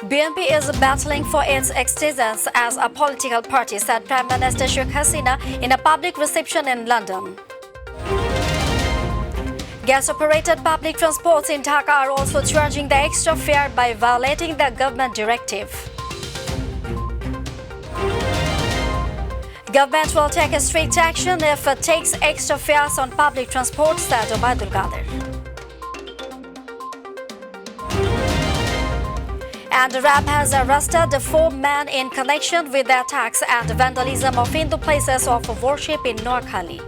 BNP is battling for its existence as a political party, said Prime Minister Sheikh Hasina in a public reception in London. Gas-operated public transports in Dhaka are also charging the extra fare by violating the government directive. Government will take a strict action if it takes extra fares on public transport, said Obaidul Qadir. And RAB has arrested 4 men in connection with the attacks and vandalism of Hindu places of worship in Noakhali.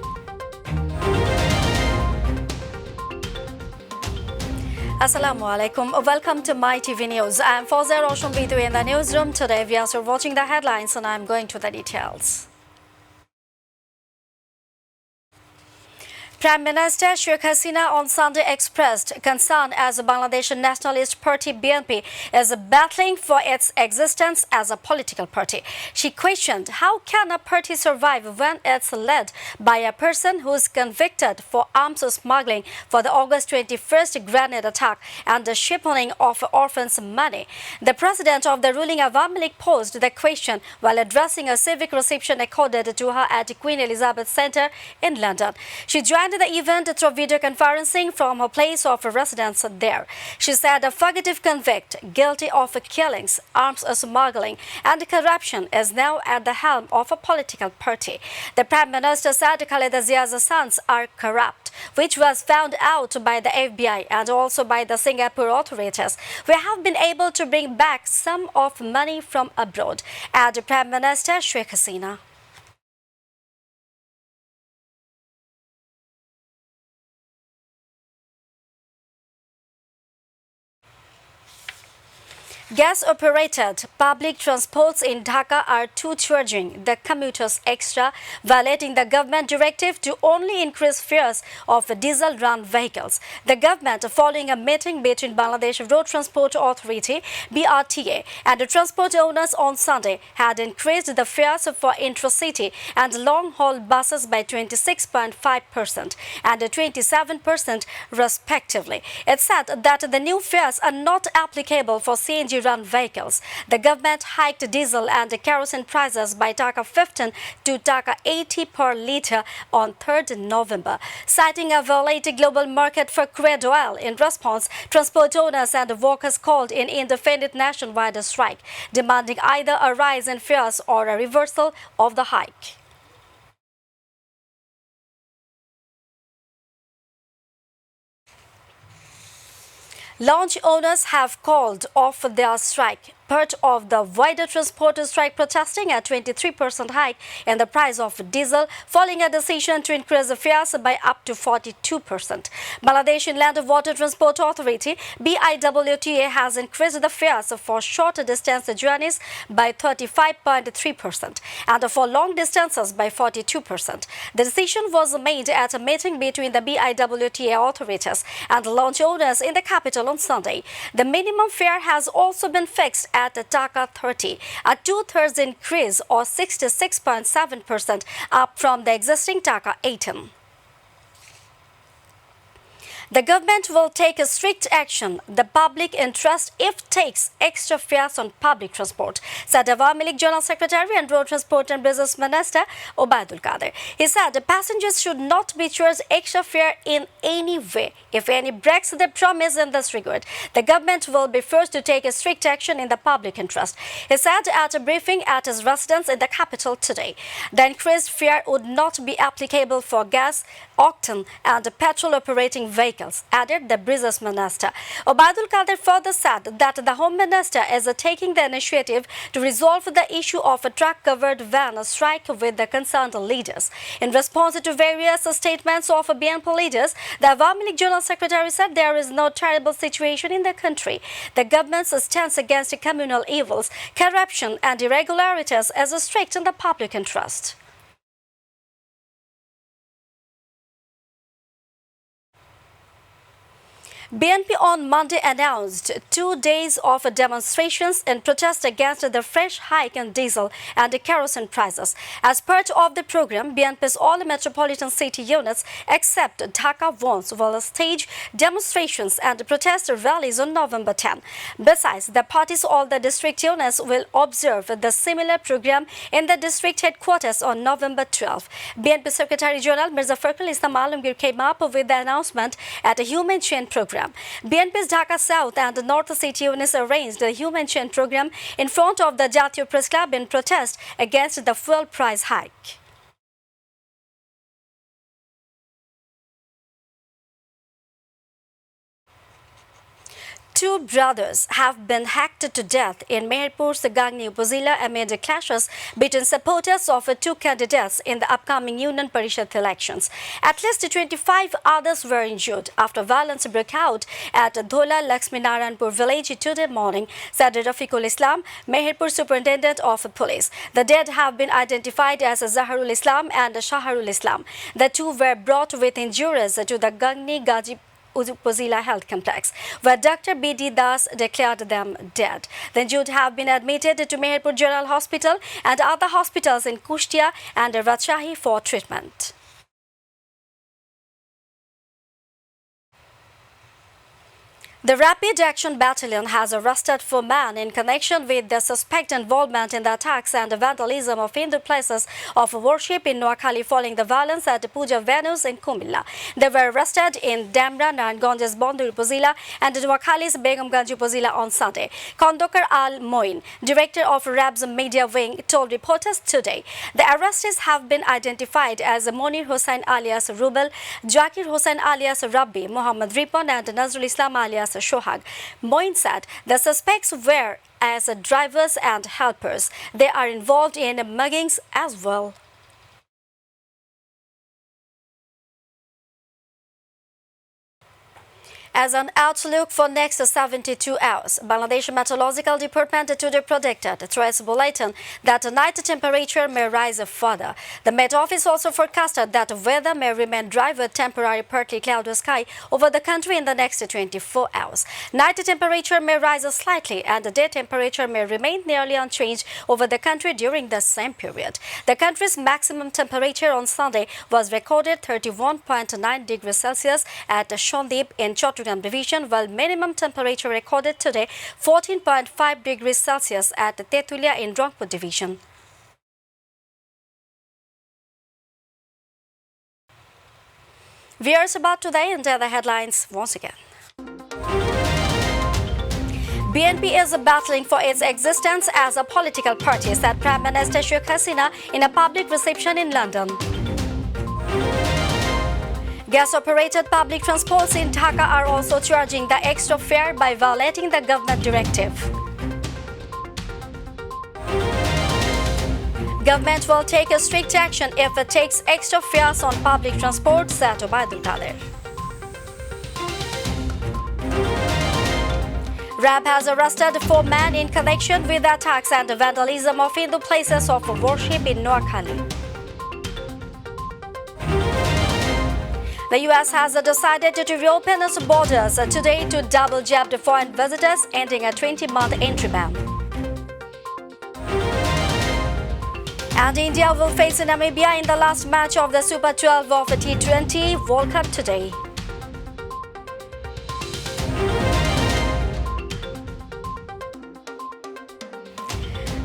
Assalamu alaikum. Welcome to Mytv News. I'm Fawzia Roshan Bidu in the newsroom. Today we are watching the headlines and I'm going to the details. Prime Minister Sheikh Hasina on Sunday expressed concern as the Bangladesh Nationalist Party BNP is battling for its existence as a political party. She questioned how can a party survive when it's led by a person who is convicted for arms smuggling for the August 21st grenade attack and the shipping of orphans' money. The president of the ruling Awami League posed the question while addressing a civic reception accorded to her at Queen Elizabeth Centre in London. She joined the event through video conferencing from her place of residence there. She said a fugitive convict guilty of killings, arms smuggling and corruption is now at the helm of a political party. The Prime Minister said Khaleda Zia's sons are corrupt, which was found out by the FBI and also by the Singapore authorities. We have been able to bring back some of money from abroad, added Prime Minister Sheikh Hasina. Gas-operated public transports in Dhaka are too charging the commuters extra, violating the government directive to only increase fares of diesel-run vehicles. The government, following a meeting between Bangladesh Road Transport Authority (BRTA) and the transport owners on Sunday, had increased the fares for intra-city and long-haul buses by 26.5% and 27% respectively. It said that the new fares are not applicable for CNG run vehicles. The government hiked diesel and kerosene prices by Taka 15 to Taka 80 per litre on 3rd November. Citing a volatile global market for crude oil, in response, transport owners and workers called in indefinite nationwide strike, demanding either a rise in fares or a reversal of the hike. Launch owners have called off their strike, part of the wider transport strike protesting a 23% hike in the price of diesel following a decision to increase the fares by up to 42%. Bangladesh Inland Water Transport Authority BIWTA has increased the fares for short distance journeys by 35.3% and for long distances by 42%. The decision was made at a meeting between the BIWTA authorities and launch owners in the capital on Sunday. The minimum fare has also been fixed at Taka 30, a 2/3 increase or 66.7% up from the existing Taka 18. The government will take a strict action, the public interest, if takes extra fares on public transport, said Awami League General Secretary and Road Transport and Business Minister Obaidul Qadir. He said passengers should not be charged extra fare in any way. If any breaks the promise in this regard, the government will be forced to take a strict action in the public interest. He said at a briefing at his residence in the capital today. The increased fare would not be applicable for gas, octane and petrol operating vehicles, added the Business Minister. Obaidul Qadir further said that the Home Minister is taking the initiative to resolve the issue of a truck-covered van strike with the concerned leaders. In response to various statements of BNP leaders, the Awami League General Secretary said there is no terrible situation in the country. The government's stance against communal evils, corruption and irregularities is strict in the public interest. BNP on Monday announced 2 days of demonstrations in protest against the fresh hike in diesel and kerosene prices. As part of the program, BNP's all metropolitan city units except Dhaka will stage demonstrations and protest rallies on November 10. Besides, the party's all the district units will observe the similar program in the district headquarters on November 12. BNP Secretary General Mirza Fakhrul Islam Alamgir came up with the announcement at a human chain program. BNP's Dhaka South and North City units arranged the human chain program in front of the Jatiya Press Club in protest against the fuel price hike. Two brothers have been hacked to death in Meherpur's Gangni Zilla amid clashes between supporters of two candidates in the upcoming Union Parishad elections. At least 25 others were injured after violence broke out at Dhola Laxminaranpur village today morning, said Rafiqul Islam, Meherpur Superintendent of Police. The dead have been identified as Zaharul Islam and Shaharul Islam. The two were brought with injuries to the Gangni Gaji Upazila Health Complex, where Dr. B.D. Das declared them dead. The injured have been admitted to Meherpur General Hospital and other hospitals in Kushtia and Rajshahi for treatment. The Rapid Action Battalion has arrested 4 men in connection with the suspected involvement in the attacks and vandalism of Hindu places of worship in Noakhali following the violence at puja venues in Kumilla. They were arrested in Damra, Naranganj's Bondur Upazila and Noakhali's Begumganj Upazila on Sunday. Kondokar Al Moin, director of RAB's media wing, told reporters today. The arrestees have been identified as Monir Hossain alias Rubel, Jakir Hossain alias Rabbi, Muhammad Ripon and Nazrul Islam alias Shohag. Moin said the suspects were as drivers and helpers. They are involved in muggings as well. As an outlook for next 72 hours, Bangladesh Meteorological Department today predicted through its bulletin that the night temperature may rise further. The Met Office also forecasted that weather may remain dry with temporary partly cloudy sky over the country in the next 24 hours. Night temperature may rise slightly and the day temperature may remain nearly unchanged over the country during the same period. The country's maximum temperature on Sunday was recorded 31.9 degrees Celsius at Shondip in Chattogram Division, while minimum temperature recorded today 14.5 degrees Celsius at Tetulia in Rangpur Division. Viewers, about today and the headlines once again. BNP is battling for its existence as a political party, said Prime Minister Sheikh Hasina in a public reception in London. Gas-operated public transports in Dhaka are also charging the extra fare by violating the government directive. Government will take a strict action if it takes extra fares on public transport, said Obaidul Kader. RAB has arrested 4 men in connection with attacks and vandalism of Hindu places of worship in Noakhali. The U.S. has decided to reopen its borders today to double-jabbed foreign visitors, ending a 20-month entry ban. And India will face Namibia in the last match of the Super 12 of the T20 World Cup today.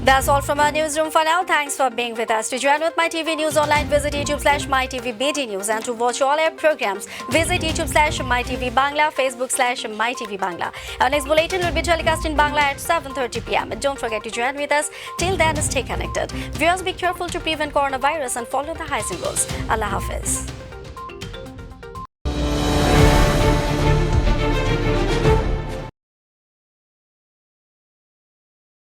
That's all from our newsroom for now. Thanks for being with us. To join with MyTV News Online, visit YouTube/MyTVBD News. And to watch all our programs, visit YouTube/MyTV Bangla, Facebook/MyTV Bangla. Our next bulletin will be telecast in Bangla at 7:30 p.m. Don't forget to join with us. Till then, stay connected. Viewers, be careful to prevent coronavirus and follow the hygiene rules. Allah Hafiz.